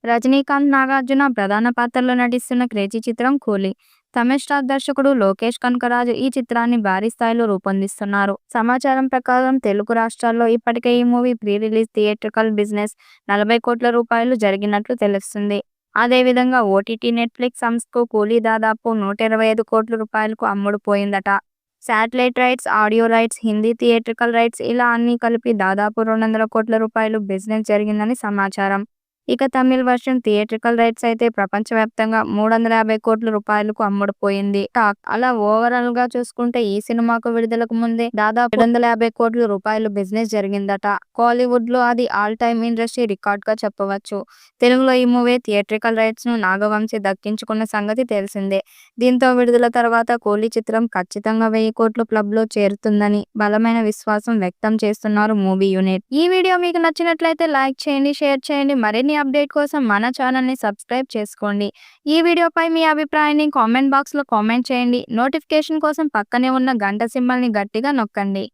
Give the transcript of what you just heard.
రజనీకాంత్, నాగార్జున ప్రధాన పాత్రల్లో నటిస్తున్న క్రేజీ చిత్రం 'కూలీ'. తమిళ స్టార్ దర్శకుడు లోకేష్ కనకరాజు ఈ చిత్రాన్ని భారీ స్థాయిలో రూపొందిస్తున్నారు. సమాచారం ప్రకారం తెలుగు రాష్ట్రాల్లో ఇప్పటికే ఈ movie pre release theatrical business 40 కోట్ల రూపాయలు జరిగినట్లు తెలుస్తుంది. అదేవిధంగా ఓటీటీ నెట్‌ఫ్లిక్స్ సంస్థకు 'కూలీ' దాదాపు 125 కోట్ల రూపాయలకు అమ్ముడుపోయిందట. Satellite rights, audio rights, Hindi theatrical rights ఇలా అన్నీ కలిపి దాదాపు 200 కోట్ల రూపాయలు బిజినెస్ జరిగిందని సమాచారం. ఇక తమిళ్ వర్షన్ థియేట్రికల్ రైట్స్ అయితే ప్రపంచవ్యాప్తంగా 350 కోట్ల రూపాయలకు అమ్ముడుపోయింది టాక్. అలా ఓవరాల్‌గా చూసుకుంటే ఈ సినిమాకు విడుదలకు ముందే దాదాపు 750 కోట్ల రూపాయలు బిజినెస్ జరిగిందట. కోలీవుడ్‌లో అది ఆల్ టైమ్ ఇండస్ట్రీ రికార్డ్‌గా చెప్పవచ్చు. తెలుగులో ఈ మూవీ థియేట్రికల్ రైట్స్‌ను నాగవంశి దక్కించుకున్న సంగతి తెలిసిందే. దీంతో విడుదల తర్వాత కూలీ చిత్రం ఖచ్చితంగా 1000 కోట్ల క్లబ్‌లో చేరుతుందని బలమైన విశ్వాసం వ్యక్తం చేస్తున్నారు మూవీ యూనిట్. ఈ వీడియో మీకు నచ్చినట్లయితే లైక్ చేయండి, షేర్ చేయండి. మరిన్ని అప్డేట్ కోసం మన ఛానల్‌ని సబ్స్క్రైబ్ చేసుకోండి. ఈ వీడియోపై మీ అభిప్రాయాన్ని కామెంట్ బాక్స్‌లో కామెంట్ చేయండి. నోటిఫికేషన్ కోసం పక్కనే ఉన్న గంట సింబల్‌ని గట్టిగా నొక్కండి.